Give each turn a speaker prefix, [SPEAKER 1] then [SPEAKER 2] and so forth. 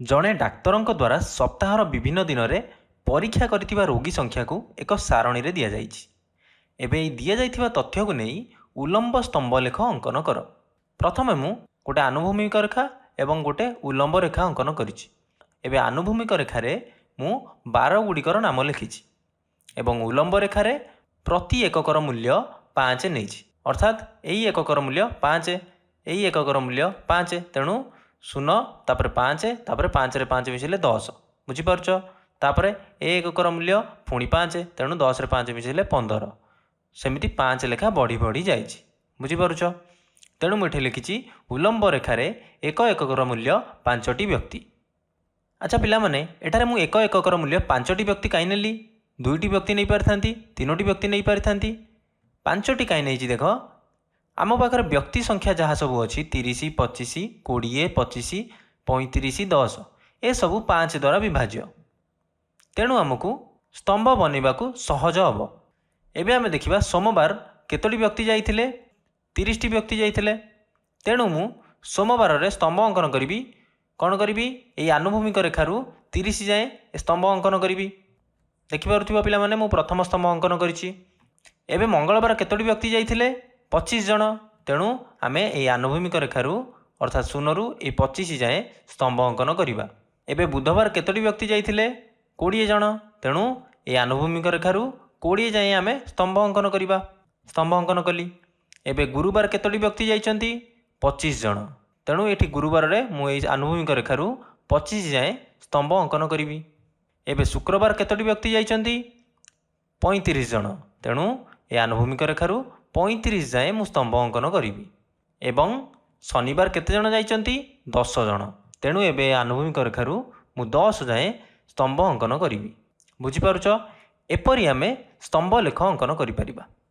[SPEAKER 1] ଜଣେ ଡାକ୍ତରଙ୍କ ଦ୍ୱାରା ସପ୍ତାହର ବିଭିନ୍ନ ଦିନରେ ପରୀକ୍ଷା କରିଥିବା ରୋଗୀ ସଂଖ୍ୟାକୁ ଏକ ସାରଣୀରେ ଦିଆଯାଇଛି। ଏବେ ଏହି ଦିଆଯାଇଥିବା ତଥ୍ୟକୁ ନେଇ ଉଲମ୍ବ ସ୍ତମ୍ଭଲେଖ ଅଙ୍କନ କର। ପ୍ରଥମେ ମୁଁ ଗୋଟେ ଆନୁଭୂମିକ ରେଖା ଏବଂ ଗୋଟେ ଉଲମ୍ବ ରେଖା ଅଙ୍କନ କରିଛି। ଏବେ ଆନୁଭୂମିକ ରେଖାରେ ମୁଁ ବାର ଗୁଡ଼ିକର ନାମ ଲେଖିଛି ଏବଂ ଉଲମ୍ବ ରେଖାରେ ପ୍ରତି ଏକକର ମୂଲ୍ୟ 5 ନେଇଛି। ଅର୍ଥାତ୍ ଏହି ଏକକର ମୂଲ୍ୟ 5, ଏହି ଏକକର ମୂଲ୍ୟ 5, ତେଣୁ 0 ତାପରେ 5 ତାପରେ 5ରେ 5 ମିଶିଲେ 10, ବୁଝିପାରୁଛ। ତାପରେ ଏ ଏକକର ମୂଲ୍ୟ ପୁଣି 5, ତେଣୁ 10ରେ 5 ମିଶିଲେ 15, ସେମିତି 5 ଲେଖା ବଢ଼ି ବଢ଼ି ଯାଇଛି, ବୁଝିପାରୁଛ। ତେଣୁ ମୁଁ ଏଠି ଲେଖିଛି ଉଲମ୍ବ ରେଖାରେ ଏକ ଏକକର ମୂଲ୍ୟ 5ଟି ବ୍ୟକ୍ତି। ଆଚ୍ଛା ପିଲାମାନେ, ଏଠାରେ ମୁଁ ଏକ ଏକକର ମୂଲ୍ୟ 5ଟି ବ୍ୟକ୍ତି କାହିଁ ନେଲି? 2ଟି ବ୍ୟକ୍ତି ନେଇପାରିଥାନ୍ତି, 3ଟି ବ୍ୟକ୍ତି ନେଇପାରିଥାନ୍ତି, 5ଟି କାହିଁ ନେଇଛି ଦେଖ। ଆମ ପାଖରେ ବ୍ୟକ୍ତି ସଂଖ୍ୟା ଯାହା ସବୁ ଅଛି 30, 25, 20, 25, 35, 10 ଏସବୁ 5 ଦ୍ୱାରା ବିଭାଜ୍ୟ। ତେଣୁ ଆମକୁ ସ୍ତମ୍ଭ ବନେଇବାକୁ ସହଜ ହେବ। ଏବେ ଆମେ ଦେଖିବା ସୋମବାର କେତୋଟି ବ୍ୟକ୍ତି ଯାଇଥିଲେ? 30ଟି ବ୍ୟକ୍ତି ଯାଇଥିଲେ। ତେଣୁ ମୁଁ ସୋମବାରରେ ସ୍ତମ୍ଭ ଅଙ୍କନ କରିବି। କ'ଣ କରିବି? ଏହି ଆନୁଭୂମିକ ରେଖାରୁ 30 ଯାଏଁ ସ୍ତମ୍ଭ ଅଙ୍କନ କରିବି। ଦେଖିପାରୁଥିବ ପିଲାମାନେ, ମୁଁ ପ୍ରଥମ ସ୍ତମ୍ଭ ଅଙ୍କନ କରିଛି। ଏବେ ମଙ୍ଗଳବାର କେତୋଟି ବ୍ୟକ୍ତି ଯାଇଥିଲେ? 25 ଜଣ। ତେଣୁ ଆମେ ଏହି ଆନୁଭୂମିକ ରେଖାରୁ ଅର୍ଥାତ୍ 0ରୁ ଏହି 25 ଯାଏଁ ସ୍ତମ୍ଭ ଅଙ୍କନ କରିବା। ଏବେ ବୁଧବାର କେତୋଟି ବ୍ୟକ୍ତି ଯାଇଥିଲେ? 20 ଜଣ। ତେଣୁ ଏହି ଆନୁଭୂମିକ ରେଖାରୁ 20 ଯାଏଁ ଆମେ ସ୍ତମ୍ଭ ଅଙ୍କନ କରିବା। ସ୍ତମ୍ଭ ଅଙ୍କନ କଲି। ଏବେ ଗୁରୁବାର କେତୋଟି ବ୍ୟକ୍ତି ଯାଇଛନ୍ତି? 25 ଜଣ। ତେଣୁ ଏଠି ଗୁରୁବାରରେ ମୁଁ ଏହି ଆନୁଭୂମିକ ରେଖାରୁ 25 ଯାଏଁ ସ୍ତମ୍ଭ ଅଙ୍କନ କରିବି। ଏବେ ଶୁକ୍ରବାର କେତୋଟି ବ୍ୟକ୍ତି ଯାଇଛନ୍ତି? 35 ଜଣ। ତେଣୁ ଏ ଆନୁଭୂମିକ ରେଖାରୁ 35 ଯାଏଁ ମୁଁ ସ୍ତମ୍ଭ ଅଙ୍କନ କରିବି। ଏବଂ ଶନିବାର କେତେ ଜଣ ଯାଇଛନ୍ତି? 10 ଜଣ। ତେଣୁ ଏବେ ଆନୁଭୂମିକ ରେଖାରୁ ମୁଁ 10 ଯାଏଁ ସ୍ତମ୍ଭ ଅଙ୍କନ କରିବି। ବୁଝିପାରୁଛ? ଏପରି ଆମେ ସ୍ତମ୍ଭ ଲେଖ ଅଙ୍କନ କରିପାରିବା।